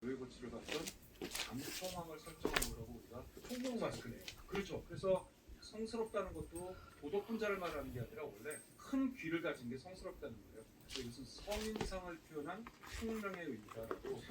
노예고치를 받던 감성함을 설정한 거라고 우리가 총명 마스크네요. 그렇죠. 그래서 성스럽다는 것도 도덕분자를 말하는 게 아니라 원래 큰 귀를 가진 게 성스럽다는 거예요. 그래서 이것은 성인상을 표현한 총명의 의미다라고.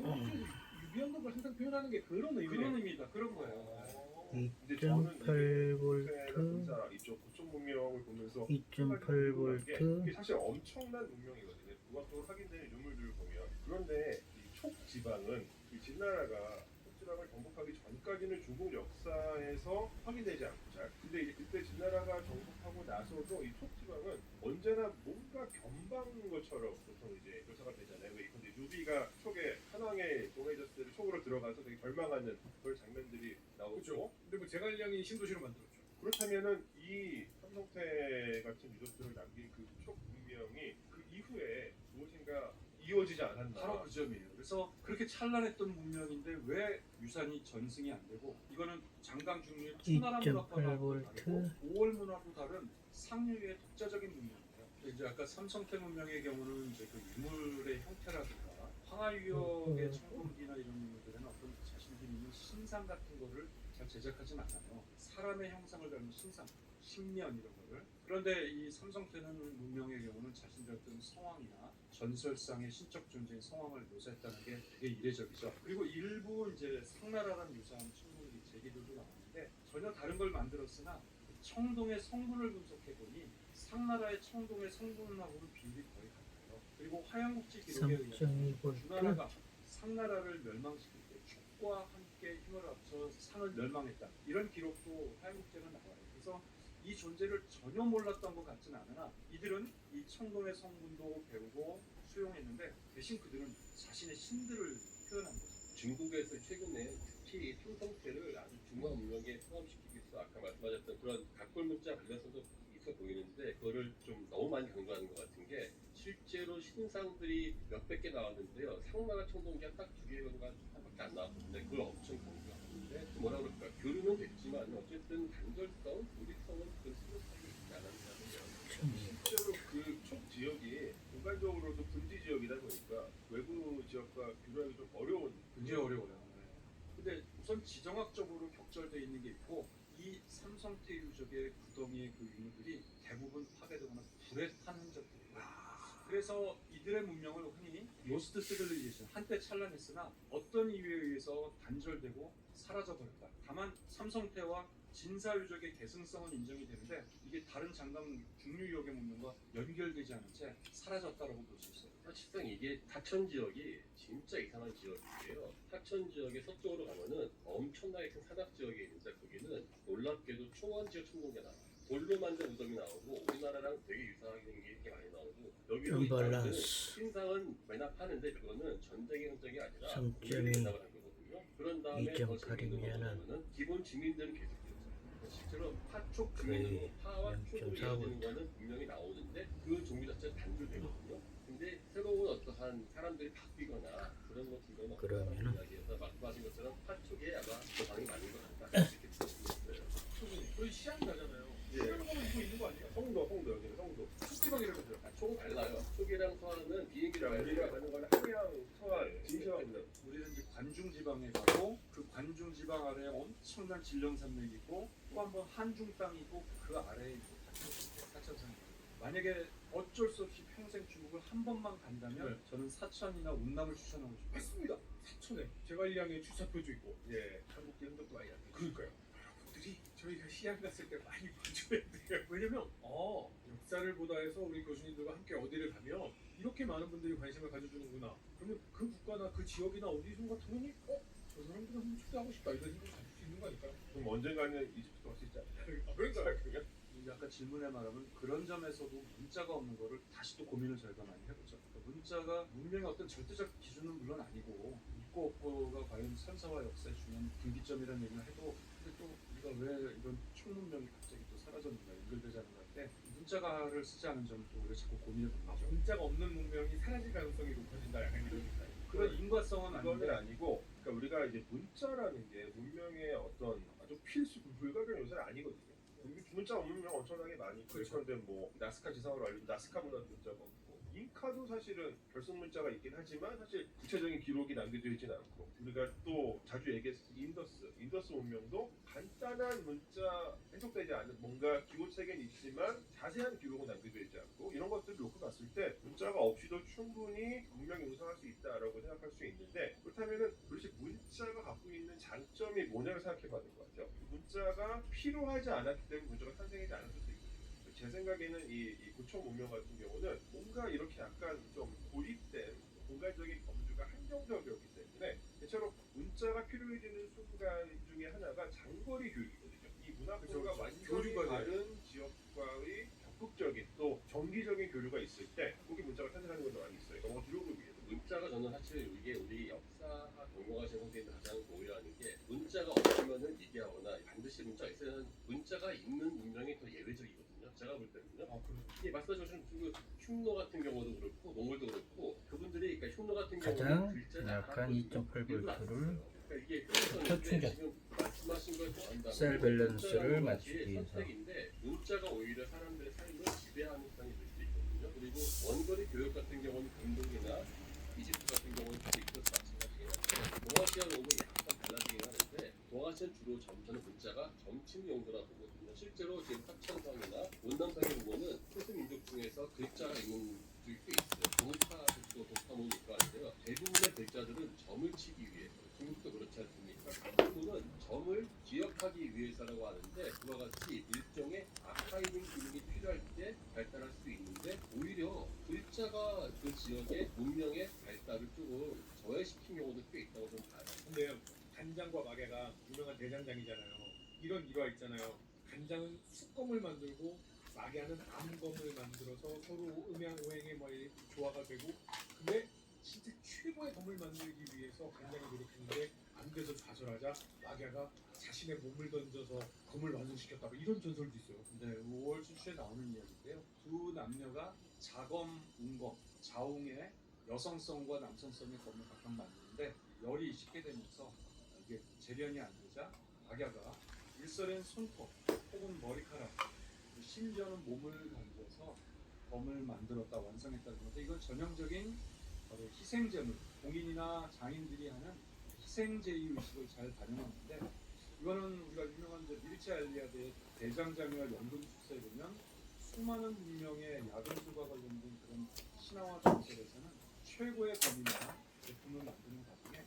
유비언덕을 항상 표현하는 게 그런 의미네요. 그런 의미다. 그런 거예요. 근데 저는 2.8V 이쪽 고쪽 문명을 보면서 2.8V 이게 사실 엄청난 문명이거든요. 무각적으로 확인되는 유물들을 보면. 그런데 이 촉 지방은 이 진나라가 촉 지방을 정복하기 전까지는 중국 역사에서 확인되지 않고 잘. 근데 이제 그때 진나라가 정복하고 나서도 이 촉 지방은 언제나 뭔가 변방인 것처럼 보통 이제 묘사가 되잖아요. 왜 근데 유비가 촉에 한왕의 동해졌을 때 촉으로 들어가서 되게 절망하는 그런 장면들이 나오고. 그렇죠. 근데 뭐 제갈량이 신도시로 만들었죠. 그렇다면은 이 삼성태 같은 유적들을 남긴 그 촉 문명이 그 이후에 무엇인가 이어지지 않았나. 바로 그 점이에요. 그래서 그렇게 찬란했던 문명인데 왜 유산이 전승이 안 되고, 이거는 장강 중류의 초나라 문화과하고 다르고 5월 문화도 다른 상류의 독자적인 문명이에요. 이제 아까 삼성태 문명의 경우는 이제 그 유물의 형태라든가 황하유역의 청동기나 이런 유물들에는 어떤 자신들이 있는 신상 같은 거를 잘 제작하진 않아요. 사람의 형상을 닮은 신상, 신면 이런 거를. 그런데 이 삼성태는 문명의 경우는 자신들 어떤 성황이나 전설상의 신적 존재인 성황을 묘사했다는 게 되게 이례적이죠. 그리고 일부 이제 상나라라는 유사한 청동기 제기들도 나왔는데 전혀 다른 걸 만들었으나 청동의 성분을 분석해 보니 상나라의 청동의 성분하고는 비율이 거의 같아요. 그리고 화양국지 기록에 의하면 3.2V 주나라가 상나라를 멸망시킬 때 촉과 함께 힘을 합쳐 상을 멸망했다. 이런 기록도 화양국지에는 나와요. 그래서 이 존재를 전혀 몰랐던 것 같지는 않으나 이들은 이 청동의 성분도 배우고 수용했는데 대신 그들은 자신의 신들을 표현한 거죠. 중국에서 최근에 특히 삼성태를 아주 중화 문명에 포함시키기 위해서 아까 말씀하셨던 그런 각골 문자 관련성도 있어 보이는데 그거를 좀 너무 많이 강조하는 것 같은 게 실제로 신상들이 몇백 개 나왔는데요. 상나라 청동기가 딱 두 개가 밖에 안 나왔는데 그걸 엄청 강조하는데 뭐라 그럴까 교류는 됐지만 어쨌든 단절성, 우리성은 그 스무스하게 있지 않았다는 거예요. 실제로 그 촉 지역이 공간적으로도 분지 지역이다 보니까 외부 지역과 교류하기 좀 어려운. 굉장히 어려워요. 네. 근데 우선 지정학적으로 격절되어 있는 게 있고, 이 삼성태 유적의 구덩이의 그 유물들이 대부분 파괴되거나 불에 탄 흔적들이에요. 그래서 이들의 문명을 흔히 로스트 시빌리제이션, 한때 찬란했으나 어떤 이유에 의해서 단절되고 사라져버렸다. 다만 삼성태와 진사유적의 계승성은 인정이 되는데 이게 다른 장강 중류역의 문명과 연결되지 않은 채 사라졌다고 볼 수 있어요. 사실상 이게 사천 지역이 진짜 이상한 지역이에요. 사천 지역의 서쪽으로 가면은 엄청나게 큰 사막 지역이 있는데 거기는 놀랍게도 초원 지역 천공이 나와요. 돌로 만든 무덤이 나오고 우리나라랑 되게 유사하게 생긴 게 많이 나오고 여기로 있다는 신상은 매납하는데 그거는 전쟁의 흔적이 아니라 3.2 매납을 한 거거든요. 그런 다음에 더 2.8 재밌는 이면은 거는 기본 주민들은 계속 있어요. 실제로 파촉 주민으로 파와 촉으로 0.4V. 이어지는 거는 분명히 나오는데 그 종류 자체가 단절되거든요. 근데 새로운 어떠한 사람들이 바뀌거나 그런 것 같은 그러면은 이야기해서 말씀하신 것처럼 파촉에 아마 더 방이 맞는 것 같다 이렇게 들었어요. 저희 시장 가잖아요. 예. 시장 가면 이거 있는 거 아니에요? 성도 여기는 성도. 촉지방이라고 하죠. 촉은 달라요. 촉이랑 서안은 비행기를 우리가 가는 거는 함양, 서안, 진시황릉. 우리는 이제 관중 지방에 가고 그 관중 지방 아래에 엄청난 진령산맥이 있고 또 한 번 한중 땅이 있고 그 아래에 사천산이 있고, 만약에 어쩔 수 없이 평생 중국을 한 번만 간다면 저는 사천이나 운남을 추천하고 싶어요. 했습니다. 사천에 제갈량의 출사표도 있고. 예, 한국계 흔적도 많이 안 돼. 그러니까요. 여러분들이 저희가 시장 갔을 때 많이 봐줘야 돼요. 왜냐면 역사를 보다 해서 우리 교수님들과 함께 어디를 가면 이렇게 많은 분들이 관심을 가져주는구나. 그러면 그 국가나 그 지역이나 어디선가 당연히 저 사람들 한번 초대하고 싶다 이런 생각을 가질 수 있는 거 아닐까요? 그럼 언젠가는 이집트도 갈 수 있지 않나요? 그러니까요. 이제 아까 질문에 말하면 그런 점에서도 문자가 없는 거를 다시 또 고민을 저희가 많이 해보죠. 그러니까 문자가 문명의 어떤 절대적 기준은 물론 아니고 있고 없고가 과연 선사와 역사의 중요한 분기점이라는 얘기를 해도, 근데 또 우리가 왜 이런 총문명이 갑자기 또 사라졌는가 연결되지 않은 것 같아 문자가를 쓰지 않은 점을 또 우리가 자꾸 고민해 보는 거죠. 문자가 없는 문명이 사라질 가능성이 높아진다 약간 이런 얘기가요. 그런 인과성은 그거는 아닌데 아니고, 그러니까 우리가 이제 문자라는 게 문명의 어떤 아주 필수 불가결 요소는 아니거든요. 문자 없는 문명 엄청나게 많이 있고, 그렇죠. 그런데 뭐 나스카 지상으로 알려진 나스카 문화 문자가 없고, 이 잉카도 사실은 결속 문자가 있긴 하지만 사실 구체적인 기록이 남겨져 있지는 않고, 우리가 또 자주 얘기했을 인더스 문명도 간단한 문자, 해석되지 않은 뭔가 기호책은 있지만 자세한 기록은 남겨져 있지 않고, 이런 것들을 놓고 봤을 때 문자가 없이도 충분히 문명이 형성할 수 있다라고 생각할 수 있는데, 그렇다면은 도대체 문자가 갖고 있는 장점이 뭐냐를 생각해봐야 될 것 같아요. 문자가 필요하지 않았기 때문에 문자가 탄생하지 않았을 수 있거든요. 제 생각에는 이 고청 문명 같은 경우는 뭔가 이렇게 약간 좀 고립된 공간적인 범주가 한정적이었기 때문에 대체로 문자가 필요해지는 순간 중에 하나가 장거리 교육이거든요. 이 문화권과 그렇죠. 완전히 교류가 다른 지역과의 적극적인 또 정기적인 교류가 있을 때 거기 문자가 탄생하는 것도 많이 있어요. 영어 기록을 위해서. 문자가 저는 사실 이게 우리 역사가 동영화 제공되는 가장 고려하는 게 문자가 없으면은 얘기하거나 반드시 문자가 있어야 문자가 있는 문명이 더 예외적이거든요. 제가 볼 때는요. 아 그래. 예, 말씀하신 그 흉노 같은 경우도 그렇고 몽골도 그렇고 그분들이 그러니까 흉노 같은 가장 경우는 글자를 약한 알았거든요. 2.8V 일부러 안 를 썼어요. 그러니까 이게 첫 충전. 지금 말씀하신 걸 더한다면 셀 밸런스를 문자라는 맞추기 것이 위해서. 선택인데 문자가 오히려 사람들의 삶을 지배하는 편이 될 수 있거든요. 그리고 원거리 교육 같은 경우는 중동이나 이집트 같은 경우는 이집트도 마찬가지긴 한데 동아시아는 오면 약간 달라지긴 하는데 동아시아는 주로 저는 문자가 점침 용도라 보거든요. 실제로 지금 합천성이나 원남성에 보면은 소수민족 중에서 글자가 있는 쪽이 꽤 있어요. 동파북도 동파문이니까 하는데요. 대부분의 글자들은 점을 치기 위해서 중국도 그렇지 않습니까? 한국은 점을 기억하기 위해서라고 하는데 그와 같이 일종의 아카이빙 기능이 필요할 때 발달할 수 있는데 오히려 글자가 그 지역의 문명의 발달을 조금 저해시킨 경우도 꽤 있다고 좀 봐요. 근데 간장과 마개가 유명한 대장장이잖아요. 이런 일화 있잖아요. 간장은 숯검을 만들고 마개는 암검을 만들어서 서로 음양오행의 뭐 조화가 되고, 근데 진짜 최고의 검을 만들기 위해서 간장이 노력했는데 안 돼서 좌절하자 마개가 자신의 몸을 던져서 검을 완성시켰다. 뭐 이런 전설도 있어요. 네, 5월 추출에 나오는 이야기인데요. 두 남녀가 자검, 운검, 자웅의 여성성과 남성성의 검을 각각 만드는데 열이 식게 되면서 이게 재련이 안 되자 악야가 일설엔 손톱 혹은 머리카락, 심지어는 몸을 던져서 검을 만들었다, 완성했다는 건데, 이건 전형적인 바로 희생제물, 공인이나 장인들이 하는 희생제의 의식을 잘 반영하는데, 이거는 우리가 유명한 미르체 알리아드의 대장장이와 연금술사에 보면 수많은 문명의 야금술과 관련된 그런 신화와 전설에서는 최고의 검이나 제품을 만드는 과정에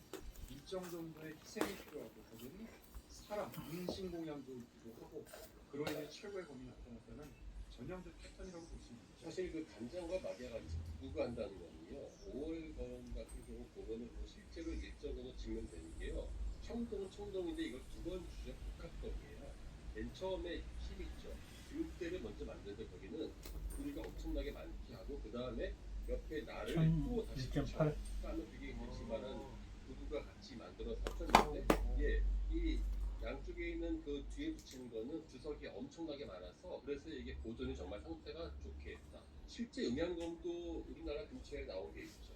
일정 정도의 희생이 필요하고, 혹은 사람, 인신공양도 필요하고, 그로 인해 최고의 검이 나타났다는 전형적 패턴이라고 볼 수 있는 거죠. 사실 그 간장과 마개가 구구한다는 거는요. 5월검 같은 경우 보면은 뭐 실제로 일정으로 증명되는 게요. 청동은 청동인데 이걸 두 번 주죠. 복합검이에요. 맨 처음에 힘 있죠. 교육대를 먼저 만드는데 거기는 우리가 엄청나게 많게 하고 그 다음에 옆에 나를 또 다시 1.8. 그러면 그게 그렇지만은 구구가 같이 만들어서 합쳤는데 예, 이 양쪽에 있는 그 뒤에 붙이는 거는 주석이 엄청나게 많아서 그래서 이게 보존이 정말 상태가 좋게 했다. 실제 음양검도 우리나라 근처에 나온 게 있죠.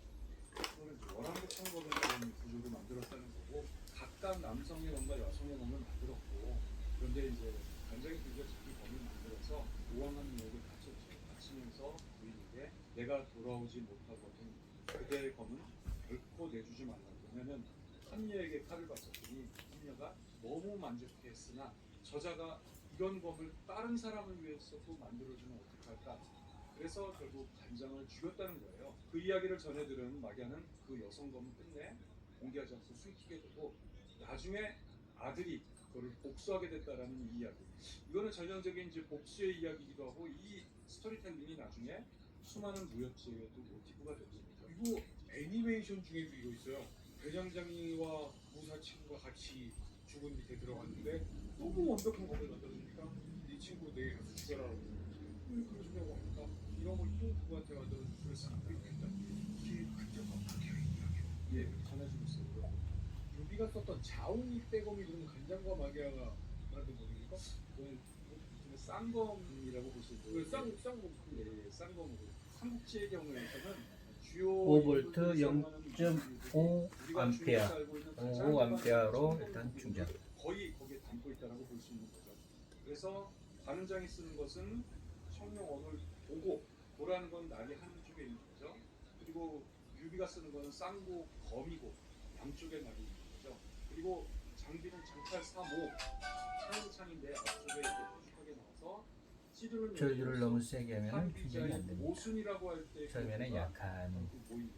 그거는 이제 원한복 청검을 구조로 만들었다는 거고, 각각 남성의 검과 여성의 검을 만들었고, 그런데 이제 간장이 드디어 자기 검을 만들어서 오왕하는 역을 갖추면서 부인에게 내가 돌아오지 못하거든 그대의 검은 결코 내주지 말라고. 왜냐면 함녀에게 칼을 바쳤더니 함녀가 너무 만족했으나 저자가 이런 검을 다른 사람을 위해서도 만들어주면 어떡할까, 그래서 결국 간장을 죽였다는 거예요. 그 이야기를 전해들은 마갸는 그 여성검을 끝내 공개하지 않고 숨기게 되고, 나중에 아들이 그걸 복수하게 됐다라는 이 이야기. 이거는 전형적인 이제 복수의 이야기이기도 하고, 이 스토리텔링이 나중에 수많은 무협지에도 모티브가 됩니다. 이거 애니메이션 중에도 이거 있어요. 대장장이와 무사 친구가 같이 죽은 밑에 들어갔는데 너무 완벽한 검을 만들어주니까 네 친구 내일 가서 죽여라고. 왜 그러시냐고 하니까 이런 걸 또 누구한테 만들어주고 그래서 안 되겠다. 이게 간장과 마개의 이야기예요. 예, 전해주고 있어요. 유비가 썼던 자웅이 빼검이 그러면 간장과 마개가 만든 검입니까? 그건 쌍검이라고 볼 수 있고, 그 쌍검. 예, 쌍검으로 삼국지의 경우에서는 주요 5V 인물들이 사용하는 0.5 우리가 암페어. 주위에서 알고 있는 가장 5 암페어로 일반 일단 청동 충전. 거의 거기에 담고 있다고 볼 수 있는 거죠. 그래서 관은장이 쓰는 것은 청룡 언어를 보고, 보라는 건 날이 하늘 쪽에 있는 거죠. 그리고 유비가 쓰는 거는 쌍고, 검이고 양쪽에 날이 있는 거죠. 그리고 장비는 장칼 3호 창인데 앞쪽에 이렇게 뾰족하게 나와서 찌르는 전류를 너무 세게 하면 충전이 안 됩니다. 모순이라고 할때 처음에는 약한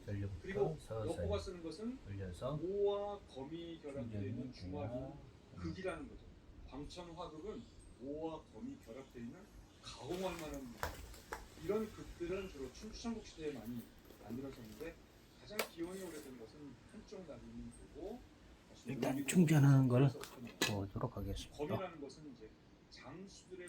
전류부터 그리고 서서히 여포가 쓰는 것은 돌려서 오와 검이 결합되어 있는 중화기 충전이 극이라는 거죠. 광천 화극은 오와 검이 결합되어 있는 가공왕만한 거죠. 이런 극들은 주로 춘추전국 시대에 많이 만들어졌는데 가장 기원이 오래된 것은 한쪽 나비는 보고 일단 충전하는 걸 보도록 하겠습니다. 검이라는 것은 이제 장수들의